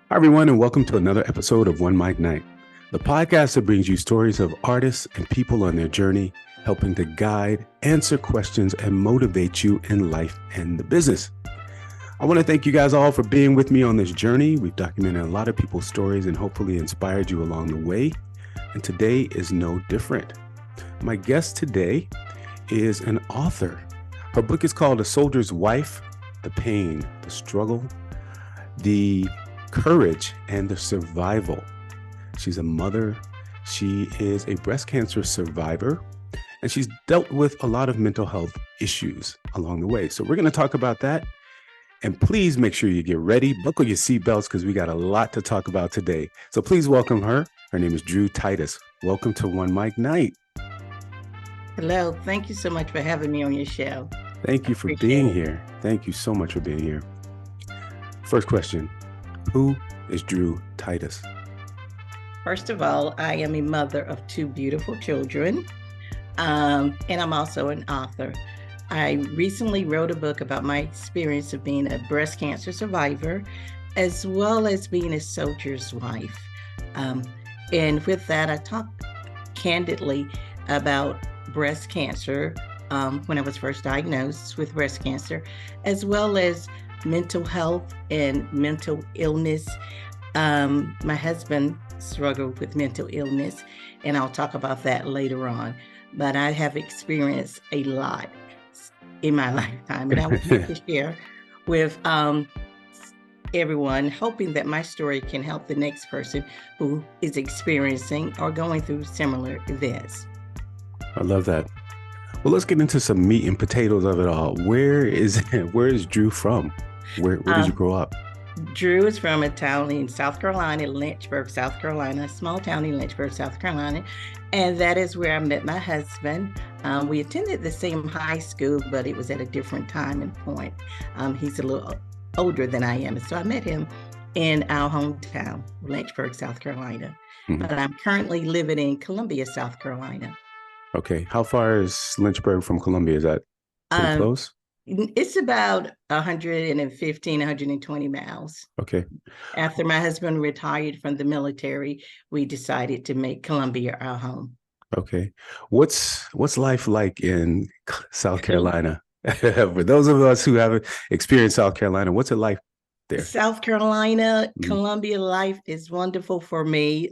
Hi, everyone, and welcome to another episode of OneMicNite, the podcast that brings you stories of artists and people on their journey, helping to guide, answer questions, and motivate you in life and the business. I want to thank you guys all for being with me on this journey. We've documented a lot of people's stories and hopefully inspired you along the way. And today is no different. My guest today is an author. Her book is called A Soldier's Wife: The Pain, the Struggle, the Courage, and the Survival. She's a mother. She is a breast cancer survivor, and she's dealt with a lot of mental health issues along the way. So we're going to talk about that. And please make sure you get ready, buckle your seatbelts, because we got a lot to talk about today. So please welcome her. Her name is Dru Titus. Welcome to OneMicNite. Hello. Thank you so much for having me on your show. Thank you for being here. Thank you so much for being here. First question, who is Dru Titus? First of all, I am a mother of two beautiful children, and I'm also an author. I recently wrote a book about my experience of being a breast cancer survivor, as well as being a soldier's wife. And with that, I talk candidly about breast cancer when I was first diagnosed with breast cancer, as well as mental health and mental illness. My husband struggled with mental illness, and I'll talk about that later on. But I have experienced a lot in my lifetime, and I would like to share with everyone, hoping that my story can help the next person who is experiencing or going through similar events. I love that. Well, let's get into some meat and potatoes of it all. Where is Dru from? Where did you grow up? Dru is from a town in South Carolina, Lynchburg, South Carolina, a small town in Lynchburg, South Carolina. And that is where I met my husband. We attended the same high school, but it was at a different time and point. He's a little older than I am. So I met him in our hometown, Lynchburg, South Carolina. Mm-hmm. But I'm currently living in Columbia, South Carolina. Okay. How far is Lynchburg from Columbia? Is that pretty close? It's about 115, 120 miles. Okay. After my husband retired from the military, we decided to make Columbia our home. Okay. What's life like in South Carolina? For those of us who haven't experienced South Carolina, what's it like there? South Carolina, Columbia life is wonderful for me.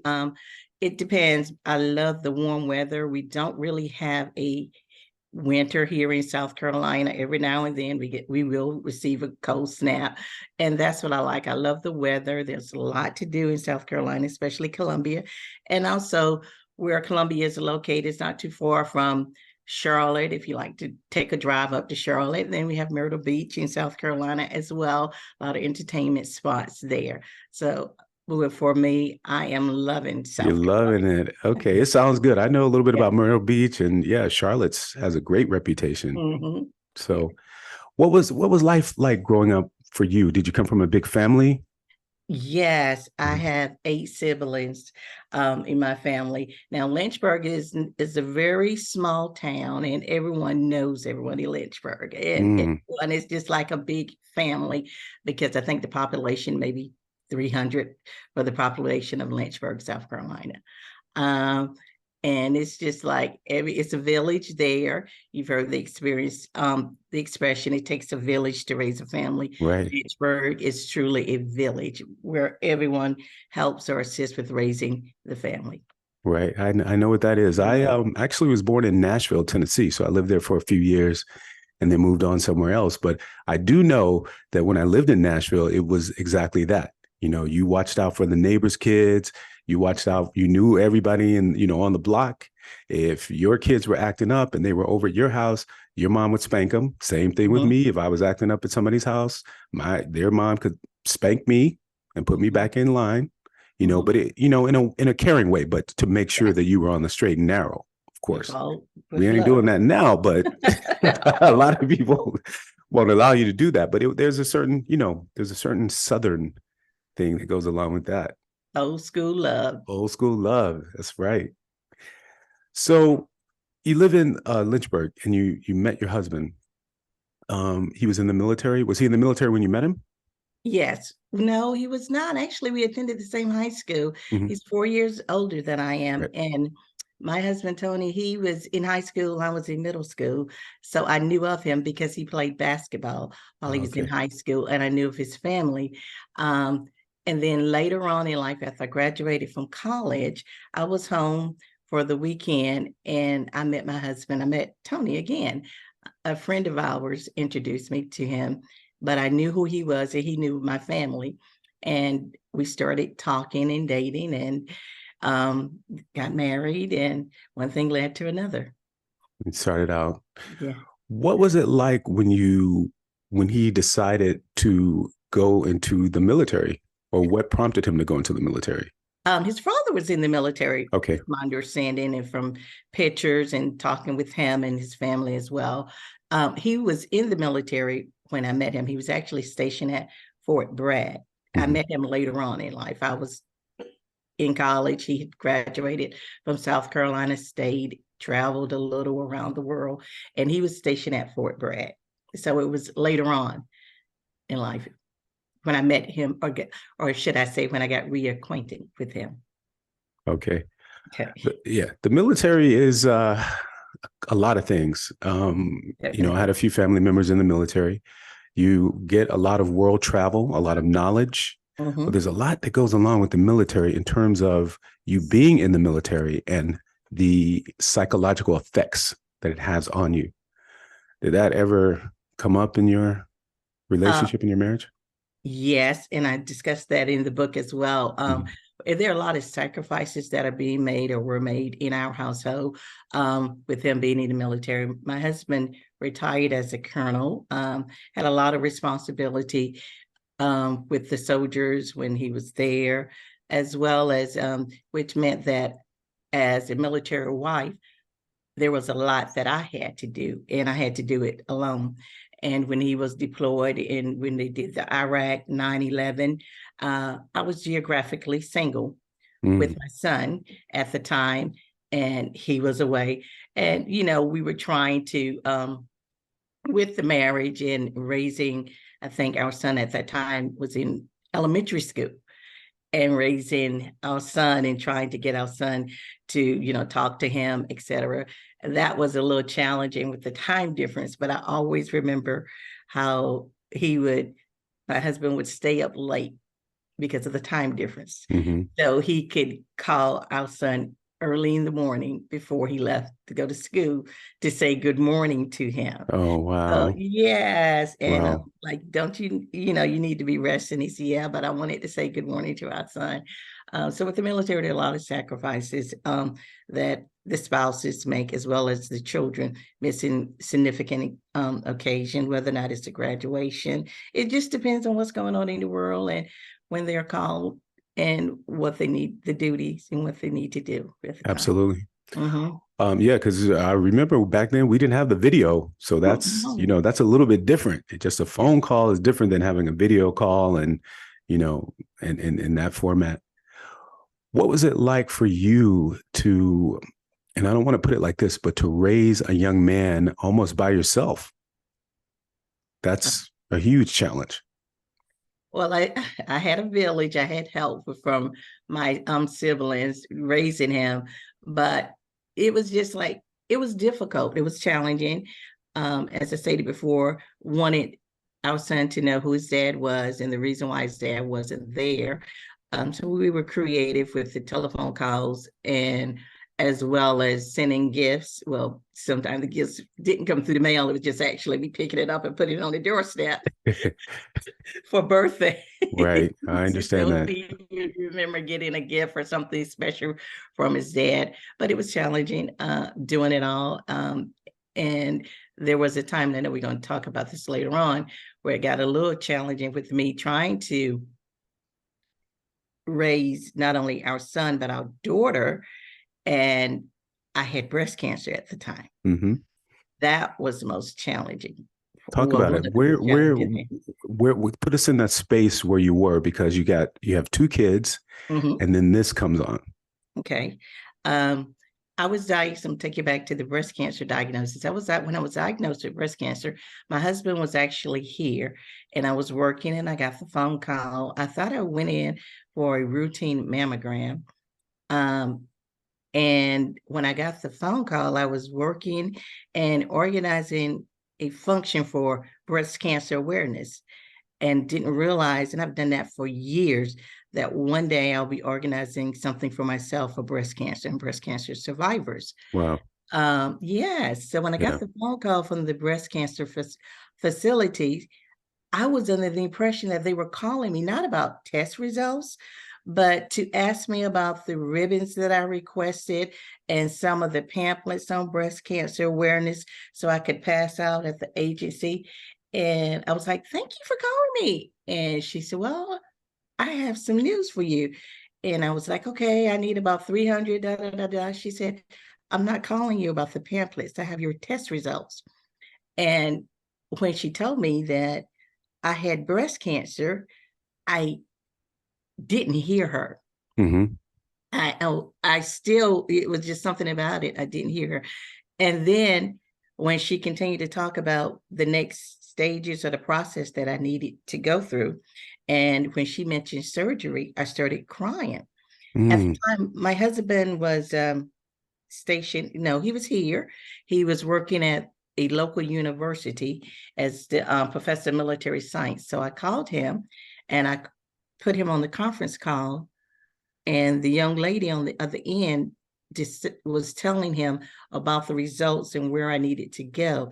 It depends. I love the warm weather. We don't really have a winter here in South Carolina. Every now and then we will receive a cold snap, and that's what I like. I love the weather. There's a lot to do in South Carolina, especially Columbia, and also where Columbia is located. It's not too far from Charlotte. If you like to take a drive up to Charlotte, then we have Myrtle Beach in South Carolina as well. A lot of entertainment spots there. So for me, I am loving South Carolina. You're loving it. Okay, it sounds good. I know a little bit about Myrtle Beach, and Charlotte's has a great reputation. Mm-hmm. So, what was life like growing up for you? Did you come from a big family? Yes, I have 8 siblings in my family. Now, Lynchburg is a very small town, and everyone knows everyone in Lynchburg, and it's just like a big family, because I think the population maybe 300 for the population of Lynchburg, South Carolina. And it's just like it's a village there. You've heard the expression, it takes a village to raise a family. Right. Lynchburg is truly a village where everyone helps or assists with raising the family. Right. I know what that is. I actually was born in Nashville, Tennessee. So I lived there for a few years and then moved on somewhere else. But I do know that when I lived in Nashville, it was exactly that. You know, you watched out for the neighbors' kids. You watched out, you knew everybody on the block. If your kids were acting up and they were over at your house, your mom would spank them. Same thing with me. If I was acting up at somebody's house, their mom could spank me and put me back in line, but in a caring way, but to make sure that you were on the straight and narrow, of course. We ain't doing that now, but a lot of people won't allow you to do that. But there's a certain Southern thing that goes along with that. Old school love. Old school love. That's right. So you live in Lynchburg, and you met your husband. He was in the military. Was he in the military when you met him? Yes. No, he was not. Actually, we attended the same high school. Mhm. He's 4 years older than I am. Right. And my husband, Tony, he was in high school. I was in middle school. So I knew of him because he played basketball while he was in Okay. high school, and I knew of his family. Um, and then later on in life, after I graduated from college, I was home for the weekend and I met my husband. I met Tony again. A friend of ours introduced me to him, but I knew who he was and he knew my family. And we started talking and dating and got married, and one thing led to another. It started out. Yeah. What was it like when he decided to go into the military, or what prompted him to go into the military? His father was in the military, Okay. from my understanding and from pictures and talking with him and his family as well. He was in the military when I met him. He was actually stationed at Fort Bragg. I met him later on in life. I was in college. He had graduated from South Carolina State, traveled a little around the world, and he was stationed at Fort Bragg. So it was later on in life when I met him, or should I say, when I got reacquainted with him. Okay. Okay. Yeah, the military is a lot of things. I had a few family members in the military. You get a lot of world travel, a lot of knowledge, but there's a lot that goes along with the military in terms of you being in the military and the psychological effects that it has on you. Did that ever come up in your relationship, in your marriage? Yes, and I discussed that in the book as well. There are a lot of sacrifices that are being made or were made in our household with him being in the military. My husband retired as a colonel, had a lot of responsibility with the soldiers when he was there, as well as, which meant that as a military wife, there was a lot that I had to do, and I had to do it alone. And when he was deployed and when they did the Iraq 9/11, I was geographically single with my son at the time, and he was away. And, we were trying to, with the marriage and raising, I think our son at that time was in elementary school, and raising our son and trying to get our son to, talk to him, etc. That was a little challenging with the time difference, but I always remember how my husband would stay up late because of the time difference. So he could call our son early in the morning before he left to go to school to say good morning to him. Oh, wow. Yes. And Wow. don't you, you need to be resting. He said, yeah, but I wanted to say good morning to our son. So with the military, there are a lot of sacrifices that the spouses make, as well as the children missing significant occasion, whether or not it's a graduation. It just depends on what's going on in the world and when they're called and what they need, the duties and what they need to do. Absolutely. Yeah, because I remember back then we didn't have the video. So that's, that's a little bit different. Just a phone call is different than having a video call and, and in that format. What was it like for you to, and I don't want to put it like this, but to raise a young man almost by yourself? That's a huge challenge. Well, I had a village. I had help from my siblings raising him, but it was just like, it was difficult. It was challenging. As I stated before, wanted our son to know who his dad was and the reason why his dad wasn't there. So we were creative with the telephone calls and as well as sending gifts. Well, sometimes the gifts didn't come through the mail. It was just actually me picking it up and putting it on the doorstep for birthday. Right. I understand that. You remember getting a gift or something special from his dad, but it was challenging doing it all. And there was a time, and I know we're going to talk about this later on, where it got a little challenging with me trying to raise not only our son, but our daughter. And I had breast cancer at the time. That was the most challenging. Talk about it. Where put us in that space where you were, because you have two kids and then this comes on. Okay. I was diagnosed, I'm take you back to the breast cancer diagnosis. When I was diagnosed with breast cancer, my husband was actually here and I was working and I got the phone call. I thought I went in for a routine mammogram. And when I got the phone call, I was working and organizing a function for breast cancer awareness and didn't realize, and I've done that for years, that one day I'll be organizing something for myself for breast cancer and breast cancer survivors. Wow. Yes. So when I Yeah. got the phone call from the breast cancer facility, I was under the impression that they were calling me not about test results, but to ask me about the ribbons that I requested and some of the pamphlets on breast cancer awareness so I could pass out at the agency. And I was like, thank you for calling me. And she said, well, I have some news for you. And I was like, okay, I need about 300, da, da, da, da. She said, I'm not calling you about the pamphlets. I have your test results. And when she told me that I had breast cancer, I didn't hear her. Mm-hmm. I still, it was just something about it. I didn't hear her. And then when she continued to talk about the next stages of the process that I needed to go through, and when she mentioned surgery, I started crying. At the time, my husband was stationed, no, he was here. He was working at a local university as the professor of military science. So I called him and I put him on the conference call, and the young lady on the other end just was telling him about the results and where I needed to go.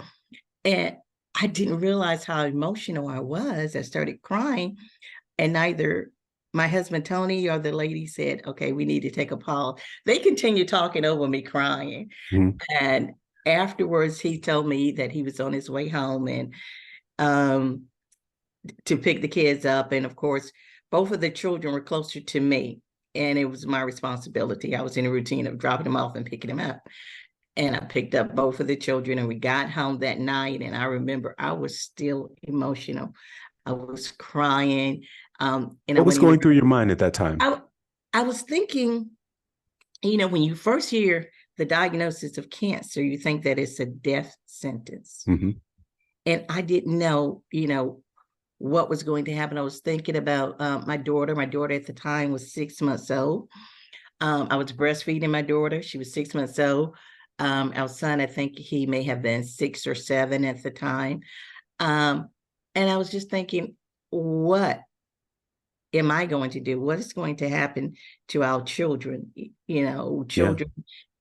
And I didn't realize how emotional I was. I started crying, and neither my husband Tony or the lady said, okay, we need to take a pause. They continued talking over me crying. Mm-hmm. And afterwards, he told me that he was on his way home and to pick the kids up. And of course, both of the children were closer to me, and it was my responsibility. I was in a routine of dropping them off and picking them up. And I picked up both of the children, and we got home that night. And I remember I was still emotional. I was crying. And I What was went in. going through your mind at that time? I was thinking, when you first hear the diagnosis of cancer, you think that it's a death sentence. Mm-hmm. And I didn't know, what was going to happen. I was thinking about my daughter. My daughter at the time was 6 months old. I was breastfeeding my daughter. She was 6 months old. Our son, I think he may have been 6 or 7 at the time. And I was just thinking, what am I going to do? What is going to happen to our children? Children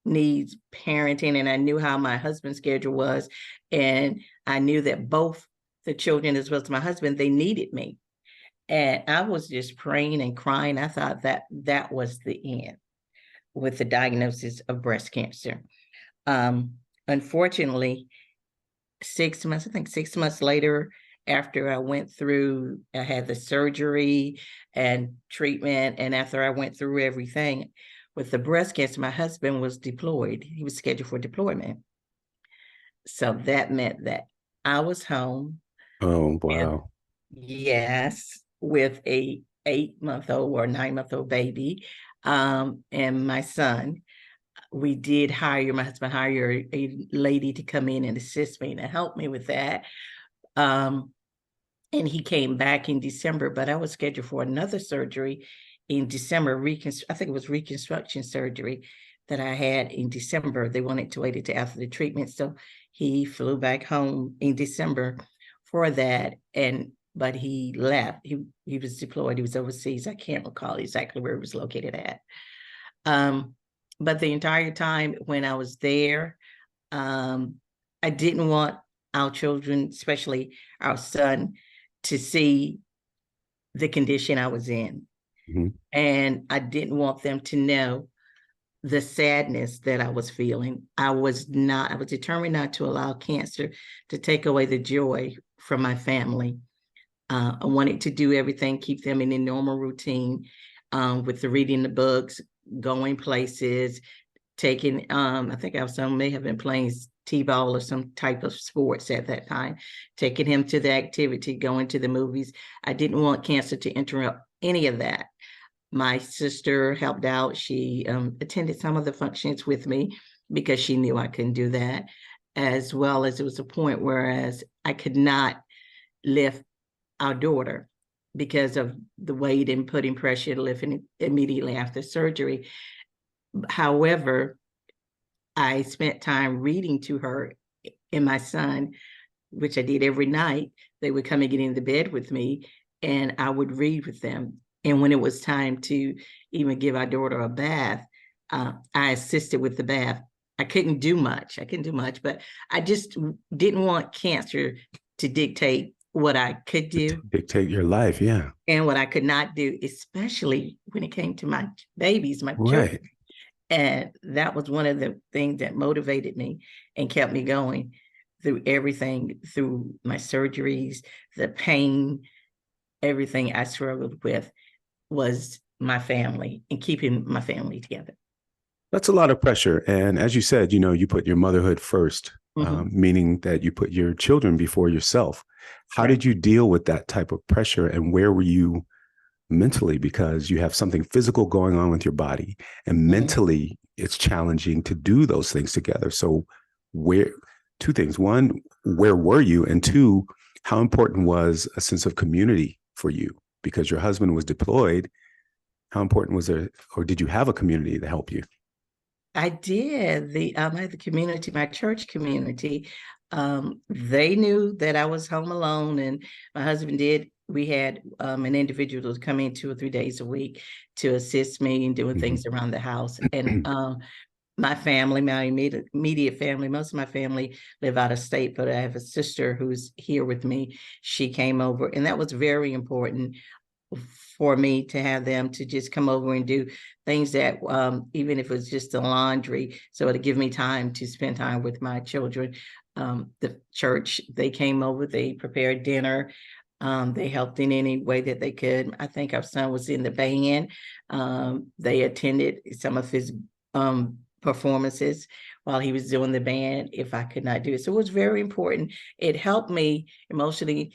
needs parenting. And I knew how my husband's schedule was. And I knew that both the children as well as my husband, they needed me. And I was just praying and crying. I thought that was the end with the diagnosis of breast cancer. Unfortunately, 6 months, I think 6 months later, after I had the surgery and treatment, and after I went through everything with the breast cancer, my husband was deployed. He was scheduled for deployment. So that meant that I was home. Oh, wow. Yes, with a 8-month-old or 9-month-old baby, and my son. We did my husband hired a lady to come in and assist me and help me with that. And he came back in December, but I was scheduled for another surgery in December. I think it was reconstruction surgery that I had in December. They wanted to wait until after the treatment. So he flew back home in December for that. But he left. He was deployed. He was overseas. I can't recall exactly where he was located at. But the entire time when I was there, I didn't want our children, especially our son, to see the condition I was in. Mm-hmm. And I didn't want them to know the sadness that I was feeling. I was determined not to allow cancer to take away the joy from my family. I wanted to do everything, keep them in a normal routine with the reading the books, going places, taking, I think our son may have been playing t-ball or some type of sports at that time, taking him to the activity, going to the movies. I didn't want cancer to interrupt any of that. My sister helped out. She attended some of the functions with me. because she knew I couldn't do that, as well as it was a point whereas I could not lift our daughter because of the weight and putting pressure to lift immediately after surgery. However, I spent time reading to her and my son, which I did every night. They would come and get into bed with me, and I would read with them. And when it was time to even give our daughter a bath, I assisted with the bath. I couldn't do much, but I just didn't want cancer to dictate what I could do. Dictate your life, yeah. And what I could not do, especially when it came to my babies, my Right. children. And that was one of the things that motivated me and kept me going through everything, through my surgeries, the pain, everything I struggled with was my family and keeping my family together. That's a lot of pressure. And as you said, you put your motherhood first, meaning that you put your children before yourself. How did you deal with that type of pressure, and where were you mentally? Because you have something physical going on with your body, and mentally it's challenging to do those things together. So two things: one, where were you? And two, how important was a sense of community for you? Because your husband was deployed. How important was there, or did you have a community to help you? I did. I had the community, my church community. They knew that I was home alone, and my husband did. We had an individual who was coming 2 or 3 days a week to assist me in doing things around the house. And my family, my immediate family, most of my family live out of state, but I have a sister who's here with me. She came over, and that was very important for me to have them to just come over and do things that even if it was just the laundry, so to give me time to spend time with my children. The church, they came over, they prepared dinner. They helped in any way that they could. I think our son was in the band. They attended some of his performances while he was doing the band, if I could not do it. So it was very important. It helped me emotionally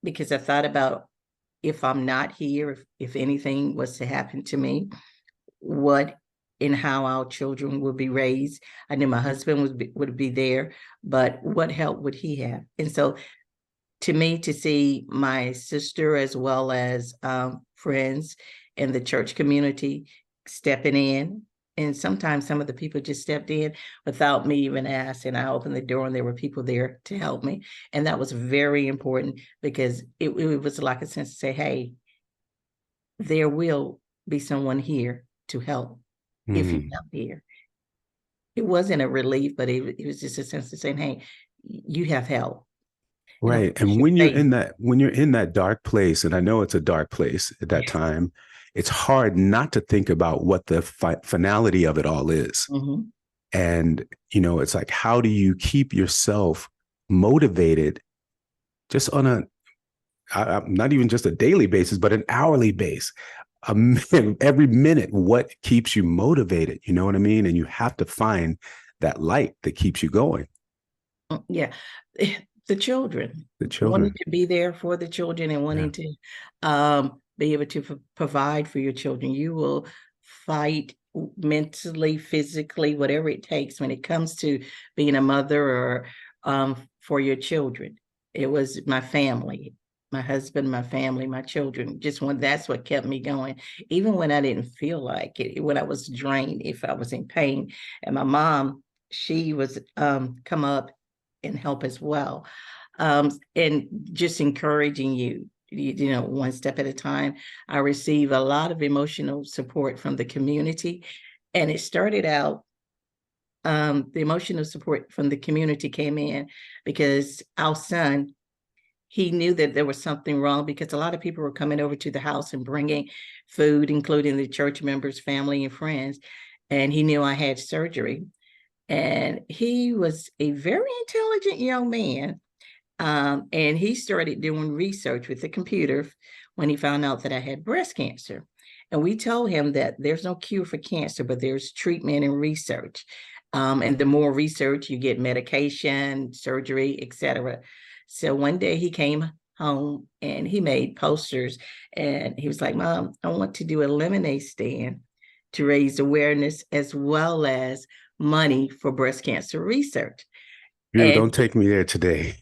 because I thought about, if I'm not here, if anything was to happen to me, what and how our children would be raised. I knew my husband would be there, but what help would he have? And so to me, to see my sister as well as friends in the church community stepping in, and sometimes some of the people just stepped in without me even asking. I opened the door and there were people there to help me. And that was very important because it was like a sense to say, hey, there will be someone here to help if you're not here. It wasn't a relief, but it was just a sense of saying, hey, you have help. Right. And when you're in that dark place, and I know it's a dark place at that time, it's hard not to think about what the finality of it all is. And, it's like, how do you keep yourself motivated just on not even just a daily basis, but an hourly basis? Every minute, what keeps you motivated? You know what I mean? And you have to find that light that keeps you going. Yeah. The children wanting to be there for the children and wanting to be able to provide for your children. You will fight mentally, physically, whatever it takes when it comes to being a mother or for your children. It was my family, my husband, my family, my children. That's what kept me going, even when I didn't feel like it, when I was drained, if I was in pain. And my mom, she was come up and help as well. And just encouraging you, one step at a time. I receive a lot of emotional support from the community. And it started out, the emotional support from the community came in because our son, he knew that there was something wrong because a lot of people were coming over to the house and bringing food, including the church members, family, and friends. And he knew I had surgery. And he was a very intelligent young man. And he started doing research with the computer when he found out that I had breast cancer. And we told him that there's no cure for cancer, but there's treatment and research. And the more research, you get medication, surgery, etc. So one day he came home and he made posters and he was like, Mom, I want to do a lemonade stand to raise awareness as well as money for breast cancer research. Drew, don't take me there today.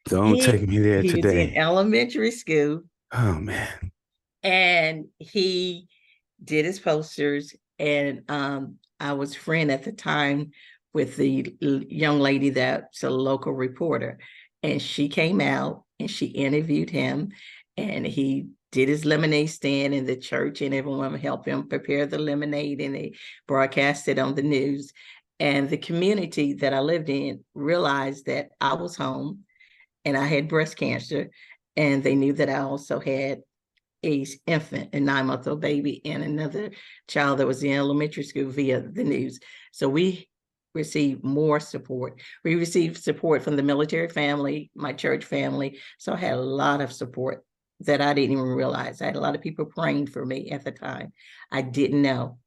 Don't take me there he was in today. elementary school. Oh, man. And he did his posters. And I was friend at the time with the young lady that's a local reporter. And she came out and she interviewed him. And he did his lemonade stand in the church, and everyone helped him prepare the lemonade, and they broadcast it on the news. And the community that I lived in realized that I was home and I had breast cancer. And they knew that I also had a infant, a 9-month-old baby, and another child that was in elementary school via the news. So we received more support. We received support from the military family, my church family. So I had a lot of support that I didn't even realize. I had a lot of people praying for me at the time. I didn't know.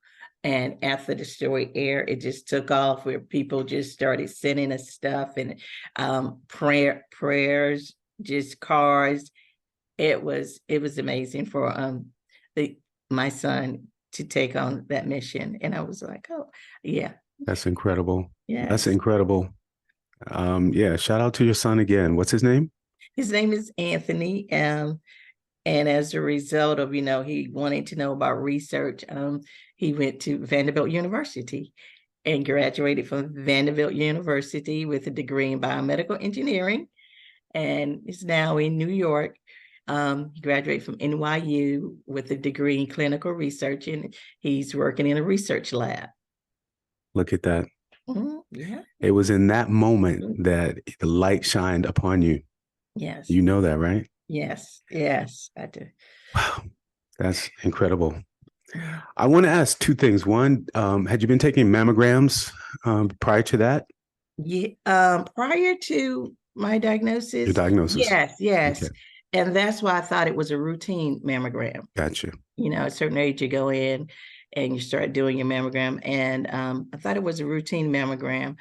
And after the story aired, it just took off, where people just started sending us stuff and prayers, just cards. It was amazing for my son to take on that mission. And I was like, oh, yeah. That's incredible. Yeah. That's incredible. Yeah, shout out to your son again. What's his name? His name is Anthony. And as a result of, he wanted to know about research, he went to Vanderbilt University and graduated from Vanderbilt University with a degree in biomedical engineering, and is now in New York. He graduated from NYU with a degree in clinical research, and he's working in a research lab. Look at that. Mm-hmm. Yeah. It was in that moment that the light shined upon you. Yes. You know that, right? Yes, I do. Wow, that's incredible. I want to ask two things. One, had you been taking mammograms prior to that? Yeah, prior to my diagnosis. Your diagnosis? Yes. Okay. And that's why I thought it was a routine mammogram. Gotcha. At a certain age, you go in and you start doing your mammogram. And I thought it was a routine mammogram.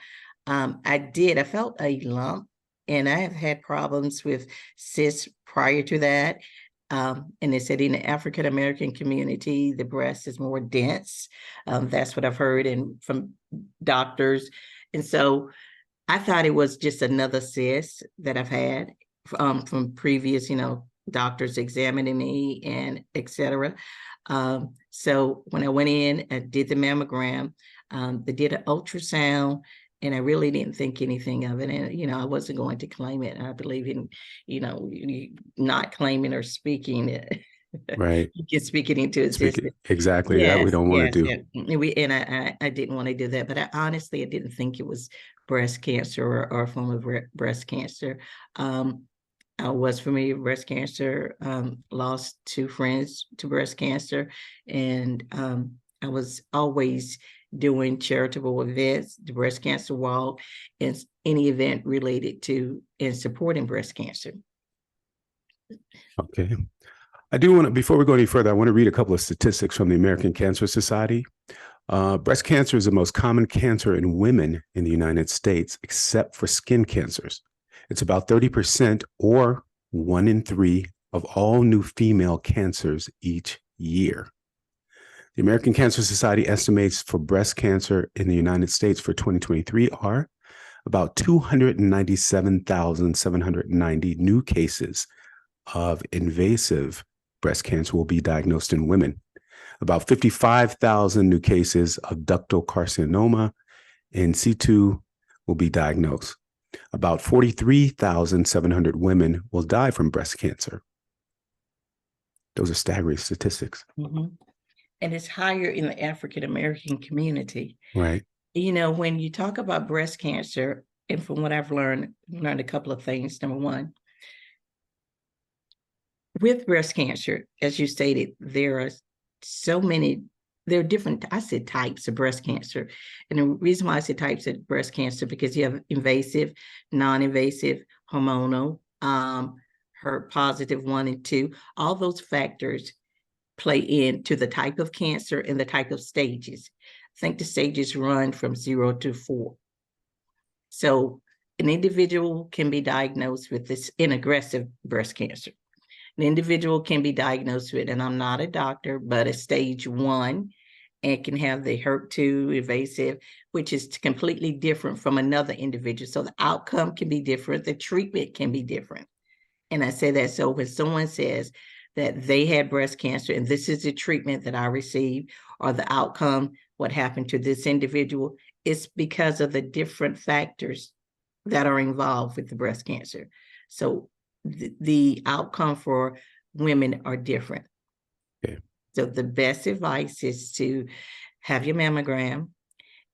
I felt a lump, and I have had problems with cysts prior to that. And they said in the African American community, the breast is more dense. That's what I've heard from doctors. And so I thought it was just another cyst that I've had from previous, doctors examining me and et cetera. So when I went in, I did the mammogram, they did an ultrasound, and I really didn't think anything of it. And, I wasn't going to claim it. I believe in, not claiming or speaking it. Right. You can speak it into existence. Exactly. Yes, that we don't want to do. And I didn't want to do that. But I didn't think it was breast cancer or a form of breast cancer. I was familiar with breast cancer, lost 2 friends to breast cancer. And I was always doing charitable events, the breast cancer walk, and any event related to and supporting breast cancer. Okay. I do want to, before we go any further, I want to read a couple of statistics from the American Cancer Society. Breast cancer is the most common cancer in women in the United States, except for skin cancers. It's about 30%, or 1 in 3 of all new female cancers each year. The American Cancer Society estimates for breast cancer in the United States for 2023 are about 297,790 new cases of invasive breast cancer will be diagnosed in women. About 55,000 new cases of ductal carcinoma in situ will be diagnosed. About 43,700 women will die from breast cancer. Those are staggering statistics. Mm-hmm. And it's higher in the African American community. Right. When you talk about breast cancer, and from what I've learned a couple of things. Number one, with breast cancer, as you stated, there are different, I said types of breast cancer. And the reason why I said types of breast cancer, because you have invasive, non-invasive, hormonal, HER positive 1 and 2, all those factors play into the type of cancer and the type of stages. I think the stages run from 0 to 4. So an individual can be diagnosed with this aggressive breast cancer. An individual can be diagnosed with, and I'm not a doctor, but a stage 1 and can have the HER2 invasive, which is completely different from another individual. So the outcome can be different, the treatment can be different. And I say that so when someone says that they had breast cancer and this is the treatment that I received, or the outcome, what happened to this individual, it's because of the different factors that are involved with the breast cancer. So the outcome for women are different. Okay. So the best advice is to have your mammogram.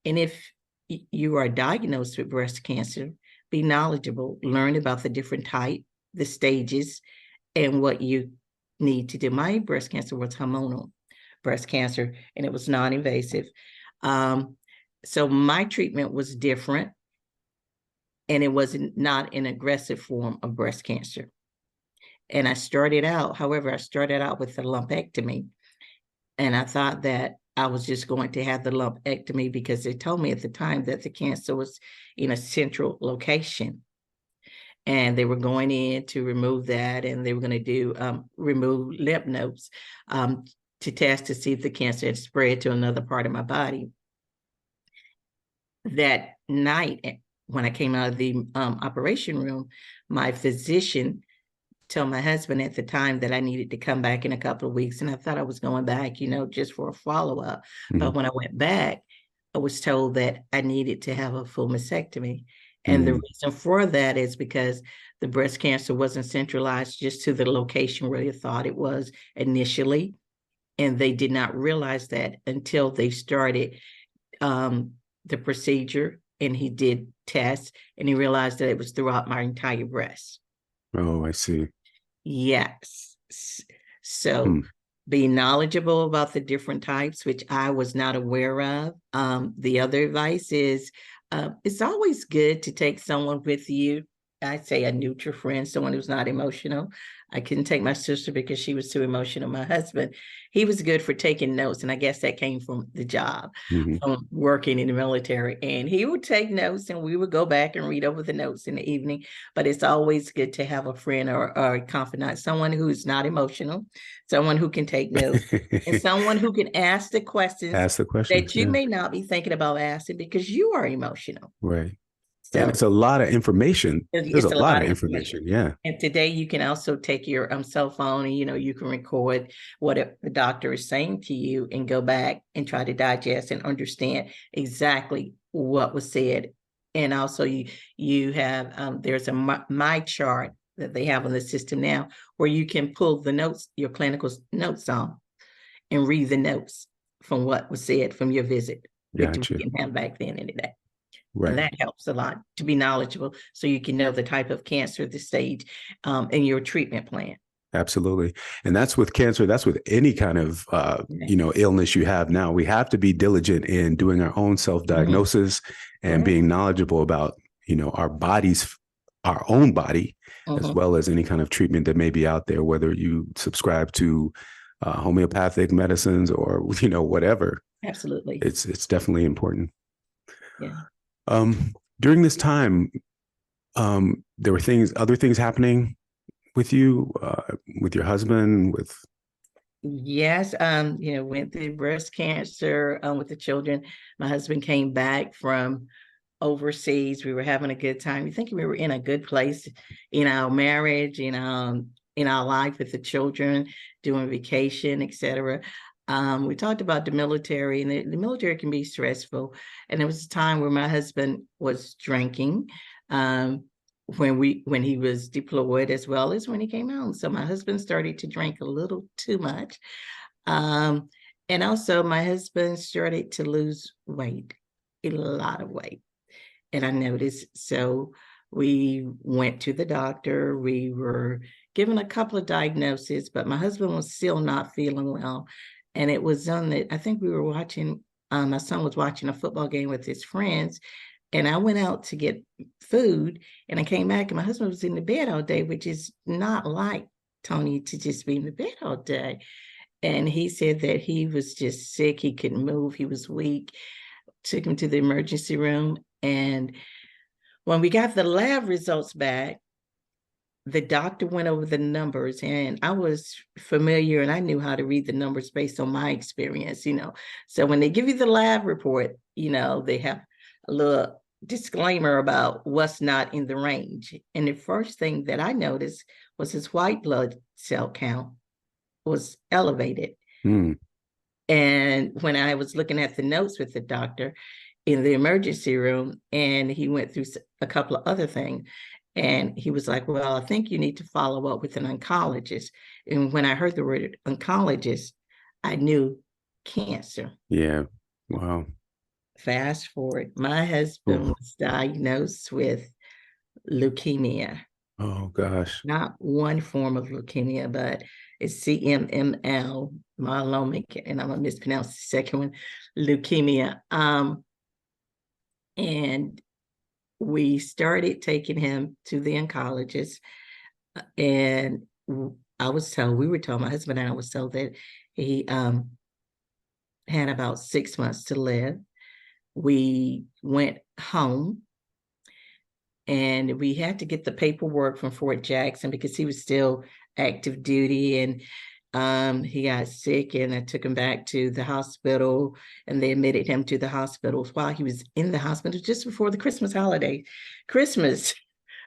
And if you are diagnosed with breast cancer, be knowledgeable, learn about the different type, the stages, and what you need to do. My breast cancer was hormonal breast cancer, and it was non-invasive. So my treatment was different, and it was not an aggressive form of breast cancer. And I started out with a lumpectomy. And I thought that I was just going to have the lumpectomy because they told me at the time that the cancer was in a central location. And they were going in to remove that, and they were going to do remove lymph nodes to test to see if the cancer had spread to another part of my body. That night, when I came out of the operation room, my physician told my husband at the time that I needed to come back in a couple of weeks. And I thought I was going back, just for a follow-up. Mm-hmm. But when I went back, I was told that I needed to have a full mastectomy. And mm-hmm. the reason for that is because the breast cancer wasn't centralized just to the location where they thought it was initially. And they did not realize that until they started the procedure, and he did tests, and he realized that it was throughout my entire breast. Oh, I see. Yes. So be knowledgeable about the different types, which I was not aware of. The other advice is it's always good to take someone with you. I'd say a neutral friend, someone who's not emotional. I couldn't take my sister because she was too emotional. My husband, he was good for taking notes. And I guess that came from the job, from working in the military. And he would take notes, and we would go back and read over the notes in the evening. But it's always good to have a friend or a confidant, someone who's not emotional, someone who can take notes, and someone who can ask the questions that you may not be thinking about asking because you are emotional. Right. So, and it's a lot of information. There's a lot of information. Yeah. And today you can also take your cell phone, and you can record what the doctor is saying to you and go back and try to digest and understand exactly what was said. And also you have there's a my chart that they have on the system now where you can pull the notes, your clinical notes on, and read the notes from what was said from your visit, which we didn't have back then in the day. Right. And that helps a lot to be knowledgeable so you can know the type of cancer, the stage, and your treatment plan. Absolutely. And that's with cancer. That's with any kind of, illness you have now. We have to be diligent in doing our own self-diagnosis and being knowledgeable about, our bodies, our own body, as well as any kind of treatment that may be out there, whether you subscribe to homeopathic medicines or, whatever. Absolutely. It's definitely important. Yeah. During this time, there were other things happening with you, with your husband, with. Yes. Went through breast cancer, with the children. My husband came back from overseas. We were having a good time. I think we were in a good place in our marriage, in our life with the children, doing vacation, etc. We talked about the military, and the military can be stressful. And there was a time where my husband was drinking when he was deployed, as well as when he came out. So my husband started to drink a little too much. And also my husband started to lose weight, a lot of weight. And I noticed, so we went to the doctor. We were given a couple of diagnoses, but my husband was still not feeling well. And it was on that, I think we were watching, my son was watching a football game with his friends, and I went out to get food, and I came back and my husband was in the bed all day, which is not like Tony to just be in the bed all day. And he said that he was just sick. He couldn't move. He was weak. Took him to the emergency room. And when we got the lab results back, the doctor went over the numbers, and I was familiar and I knew how to read the numbers based on my experience, So when they give you the lab report, they have a little disclaimer about what's not in the range. And the first thing that I noticed was his white blood cell count was elevated. Mm. And when I was looking at the notes with the doctor in the emergency room, and he went through a couple of other things, and he was like, well, I think you need to follow up with an oncologist. And when I heard the word oncologist, I knew cancer. Yeah. Wow. Fast forward, my husband was diagnosed with leukemia. Oh, gosh. Not one form of leukemia, but it's CMML, myeloma, and I'm going to mispronounce the second one, leukemia. And we started taking him to the oncologist, and we were told, my husband and I was told that he had about 6 months to live. We went home, and we had to get the paperwork from Fort Jackson because he was still active duty, and he got sick, and I took him back to the hospital, and they admitted him to the hospital while he was in the hospital just before the Christmas holiday. Christmas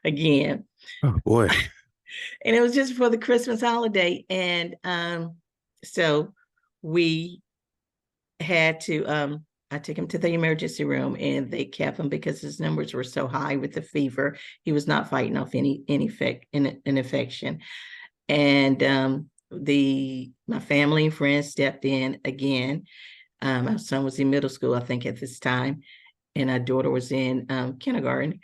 again. Oh, boy. And it was just before the Christmas holiday. And so we had to, I took him to the emergency room, and they kept him because his numbers were so high with the fever. He was not fighting off an infection. And my family and friends stepped in again. My son was in middle school, I think, at this time, and our daughter was in kindergarten.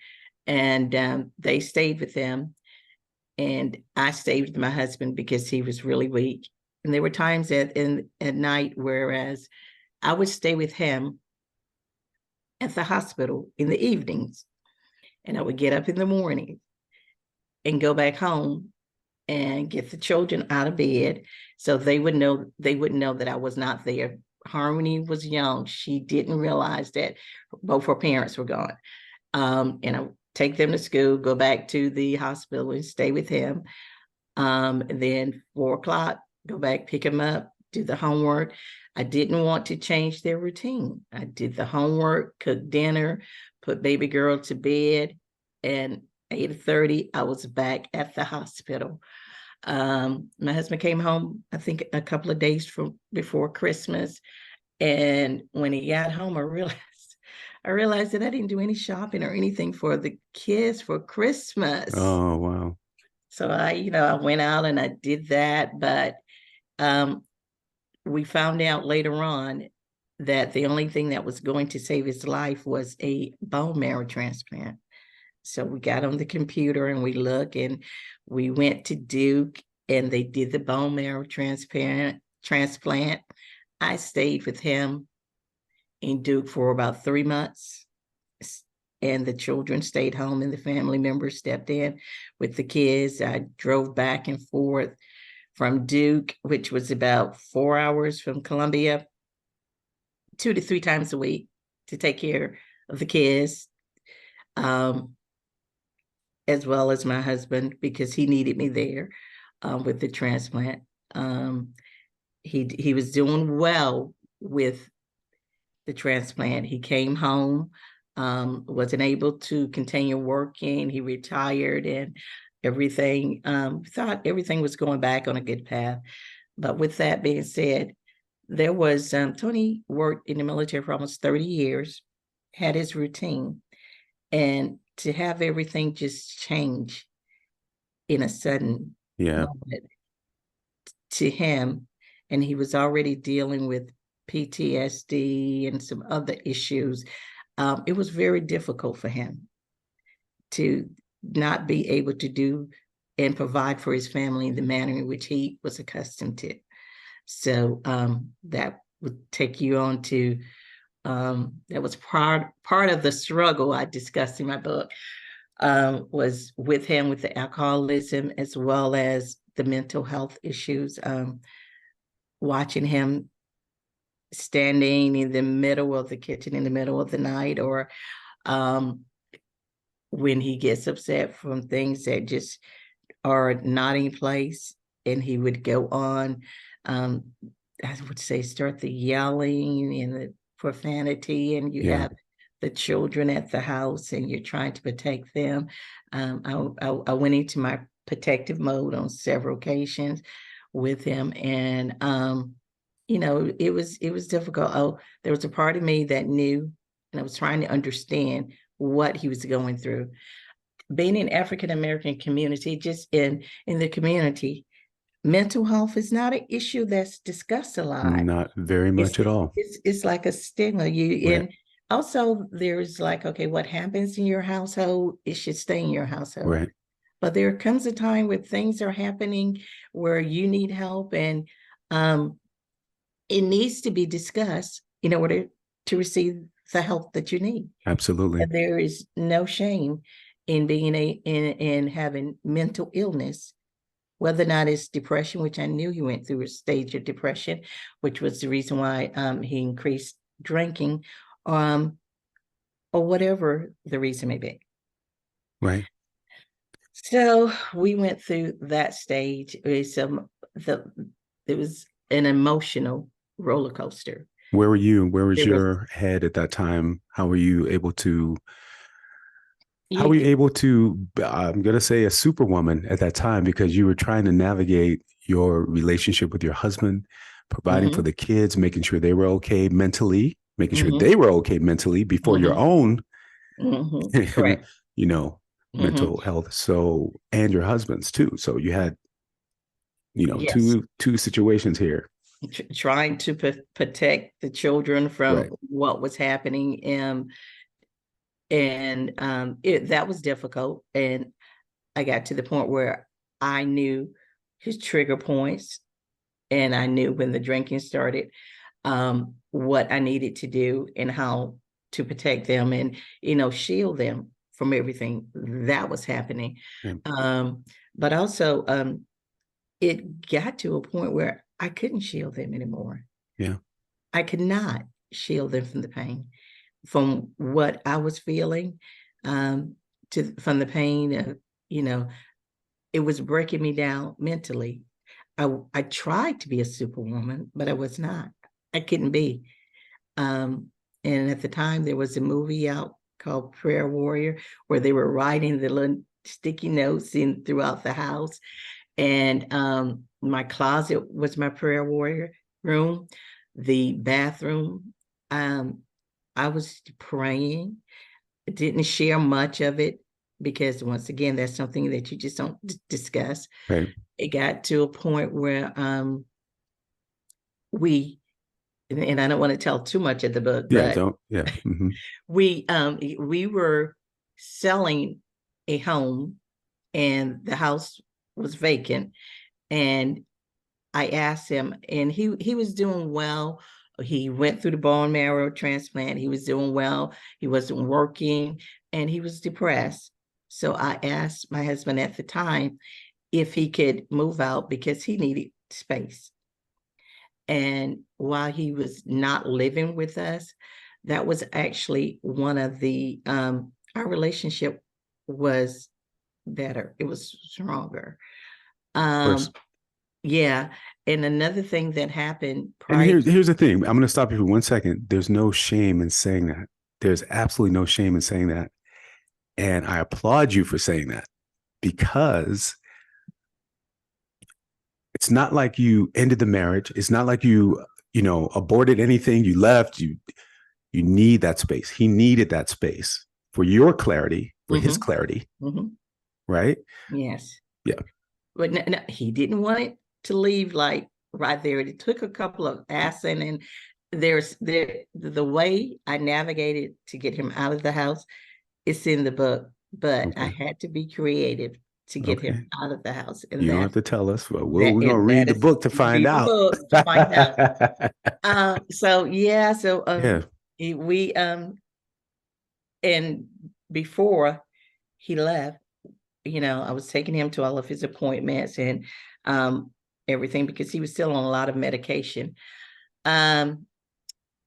And they stayed with them, and I stayed with my husband because he was really weak. And there were times at night, whereas I would stay with him at the hospital in the evenings, and I would get up in the morning and go back home and get the children out of bed so they wouldn't know that I was not there. Harmony was young. She didn't realize that both her parents were gone. And I would take them to school, go back to the hospital and stay with him. And then 4:00, go back, pick him up, do the homework. I didn't want to change their routine. I did the homework, cooked dinner, put baby girl to bed, and 8:30, I was back at the hospital. My husband came home, I think, a couple of days before Christmas. And when he got home, I realized that I didn't do any shopping or anything for the kids for Christmas. Oh, wow. So I went out and I did that, but we found out later on that the only thing that was going to save his life was a bone marrow transplant. So we got on the computer and we looked, and we went to Duke, and they did the bone marrow transplant. I stayed with him in Duke for about 3 months, and the children stayed home, and the family members stepped in with the kids. I drove back and forth from Duke, which was about 4 hours from Columbia, 2 to 3 times a week to take care of the kids, as well as my husband, because he needed me there with the transplant. He was doing well with the transplant. He came home, wasn't able to continue working. He retired, and everything, thought everything was going back on a good path. But with that being said, there was, Tony worked in the military for almost 30 years, had his routine, and to have everything just change in a sudden moment to him, and he was already dealing with PTSD and some other issues. It was very difficult for him to not be able to do and provide for his family in the manner in which he was accustomed to. So that would take you on to, that was part of the struggle I discussed in my book, was with him with the alcoholism as well as the mental health issues. Watching him standing in the middle of the kitchen in the middle of the night, or when he gets upset from things that just are not in place, and he would go on, I would say, start the yelling and the profanity, and you have the children at the house and you're trying to protect them. I went into my protective mode on several occasions with him, and it was difficult. Oh, there was a part of me that knew, and I was trying to understand what he was going through. Being in African American community, just in the community, mental health is not an issue that's discussed a lot. Not very much at all. It's like a stigma. And also there's like, okay, what happens in your household, it should stay in your household. Right. But there comes a time where things are happening where you need help, and it needs to be discussed in order to receive the help that you need. Absolutely. And there is no shame in being in having mental illness, whether or not it's depression, which I knew he went through a stage of depression, which was the reason why he increased drinking, or whatever the reason may be. Right. So we went through that stage. It was an emotional roller coaster. Where were you? Where was your head at that time? How were you able to? I'm going to say a superwoman at that time, because you were trying to navigate your relationship with your husband, providing for the kids, making sure they were okay mentally, making sure they were okay mentally before your own, Correct. mental health. So, and your husband's too. So you had, two situations here. Trying to protect the children from what was happening. That was difficult. And I got to the point where I knew his trigger points, and I knew when the drinking started, what I needed to do and how to protect them and, shield them from everything that was happening. But also, it got to a point where I couldn't shield them anymore. Yeah. I could not shield them from the pain, from what I was feeling, from the pain of, it was breaking me down mentally. I tried to be a superwoman, but I was not. I couldn't be. And at the time, there was a movie out called Prayer Warrior, where they were writing the little sticky notes throughout the house. And my closet was my prayer warrior room. The bathroom, I was praying. I didn't share much of it because, once again, that's something that you just don't discuss. Right. It got to a point where and I don't want to tell too much of the book, but we were selling a home, and the house was vacant. And I asked him, and he was doing well. He went through the bone marrow transplant. He was doing well. He wasn't working, and he was depressed. So I asked my husband at the time if he could move out because he needed space. And while he was not living with us, that was actually one of the, our relationship was better. It was stronger. Yeah. And another thing that happened. And here's the thing. I'm going to stop you for 1 second. There's no shame in saying that. There's absolutely no shame in saying that. And I applaud you for saying that, because it's not like you ended the marriage. It's not like you aborted anything. You left. You need that space. He needed that space for your clarity, for his clarity. Right? Yes. Yeah. But no, he didn't want it to leave like right there. It took a couple of asking, and the way I navigated to get him out of the house, it's in the book, but I had to be creative to get him out of the house. And you don't have to tell us, but we're going to read the book to find out. We and before he left, I was taking him to all of his appointments and everything, because he was still on a lot of medication.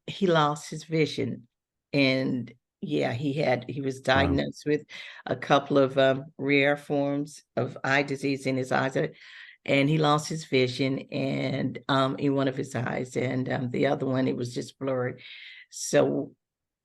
He lost his vision, and Yeah, he was Wow. diagnosed with a couple of rare forms of eye disease in his eyes, and he lost his vision and in one of his eyes, and the other one, it was just blurred. So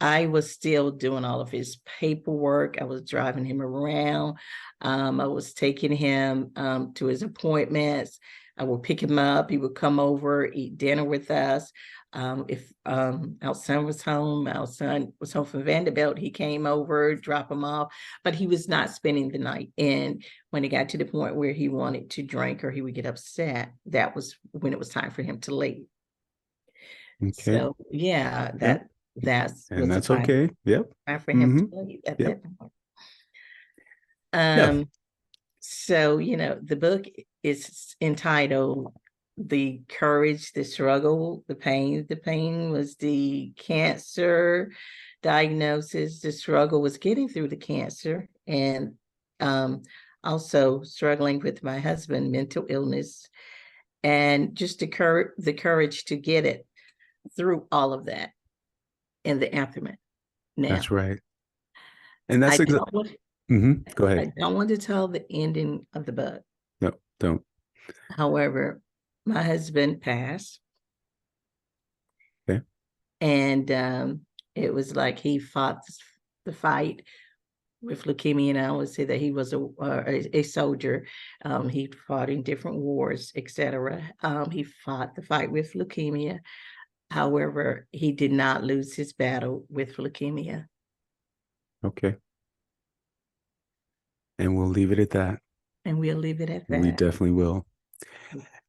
I was still doing all of his paperwork. I was driving him around. I was taking him to his appointments. I would pick him up. He would come over, eat dinner with us. If our son was home from Vanderbilt, he came over, drop him off, but he was not spending the night. And when it got to the point where he wanted to drink or he would get upset, that was when it was time for him to leave. Okay. So yeah, Yep. that And was the that's okay. Yep. time for him Mm-hmm. to leave at Yep. that point. Yeah. So the book is entitled The Courage, the Struggle, the Pain. The pain was the cancer diagnosis. The struggle was getting through the cancer, and also struggling with my husband, mental illness, and just the courage to get it through all of that in the aftermath. Now, That's right. And I that's don't want Go I ahead. don't want to tell the ending of the book. No, don't. However, my husband passed, Okay. and it was like he fought the fight with leukemia, and I always say that he was a soldier. He fought in different wars, etc. He fought the fight with leukemia. However, he did not lose his battle with leukemia. Okay. And we'll leave it at that. And we'll leave it at that. We definitely will.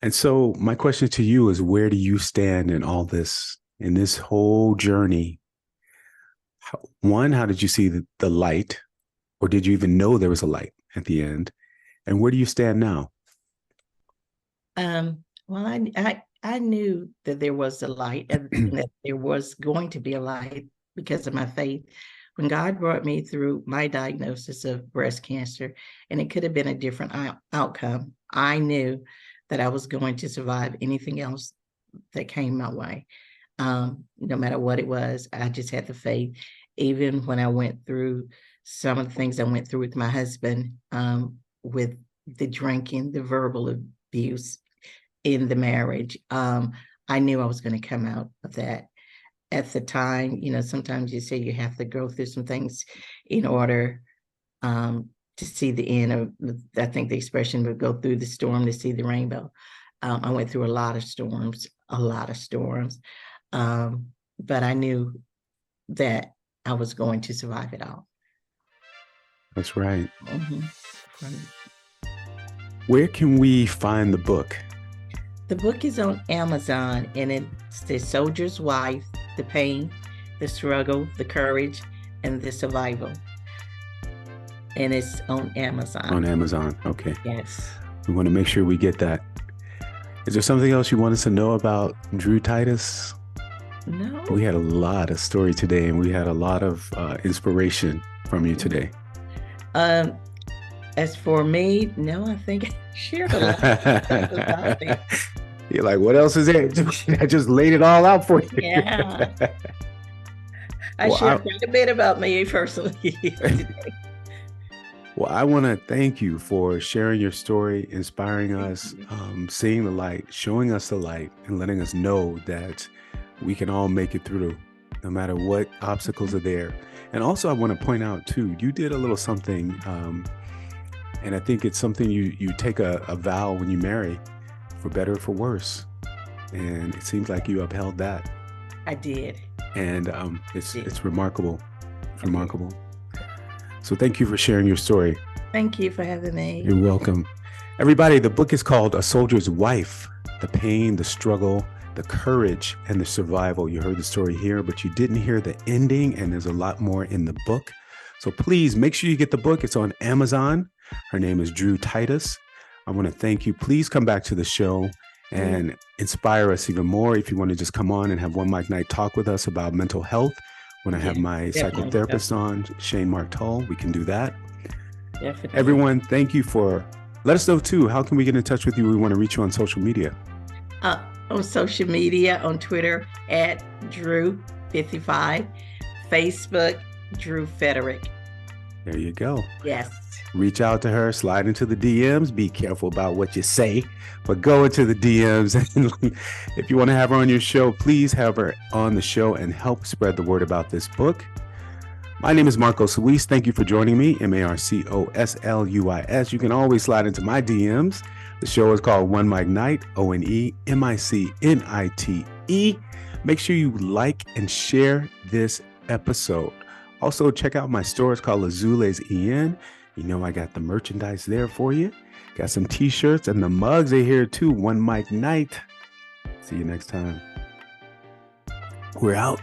And so my question to you is, where do you stand in all this, in this whole journey? One, how did you see the light? Or did you even know there was a light at the end? And where do you stand now? Well, I knew that there was a light and that there was going to be a light because of my faith. When God brought me through my diagnosis of breast cancer, and it could have been a different outcome, I knew that I was going to survive anything else that came my way. No matter what it was, I just had the faith. Even when I went through some of the things I went through with my husband, with the drinking, the verbal abuse in the marriage, I knew I was going to come out of that. At the time, sometimes you say you have to go through some things in order to see the end of, I think the expression would go through the storm to see the rainbow. I went through a lot of storms. But I knew that I was going to survive it all. That's right. Mm-hmm. Where can we find the book? The book is on Amazon, and it's The Soldier's Wife, The Pain, The Struggle, The Courage, and The Survival. And it's on Amazon. On Amazon. Okay. Yes. We want to make sure we get that. Is there something else you want us to know about Dru Titus? No. We had a lot of story today, and we had a lot of inspiration from you today. As for me, no, I think I shared a lot. You're like, what else is there? I just laid it all out for you. Yeah. I shared quite a bit about me personally today. Well, I want to thank you for sharing your story, inspiring us, seeing the light, showing us the light, and letting us know that we can all make it through, no matter what obstacles are there. And also, I want to point out, too, you did a little something, and I think it's something you take a vow when you marry, for better or for worse. And it seems like you upheld that. I did. And it's remarkable. It's remarkable. So thank you for sharing your story. Thank you for having me. You're welcome. Everybody, the book is called A Soldier's Wife, The Pain, the Struggle, the Courage, and the Survival. You heard the story here, but you didn't hear the ending, and there's a lot more in the book. So please make sure you get the book. It's on Amazon. Her name is Dru Titus. I want to thank you. Please come back to the show and inspire us even more. If you want to just come on and have OneMicNite talk with us about mental health, when I have my psychotherapist on, Shane Mark-Tull, we can do that. Definitely. Everyone, thank you for, let us know too, how can we get in touch with you? We want to reach you on social media. On social media, on Twitter, @Dru55, Facebook, Dru Titus. There you go. Yes. Reach out to her, slide into the DMs. Be careful about what you say, but go into the DMs. And if you want to have her on your show, please have her on the show and help spread the word about this book. My name is Marcoso-Luis. Thank you for joining me, Marcosluis. You can always slide into my DMs. The show is called OneMicNite, OneMicNite. Make sure you like and share this episode. Also, check out my store. It's called Azules En. You know I got the merchandise there for you. Got some t-shirts and the mugs are here too. OneMicNite. See you next time. We're out.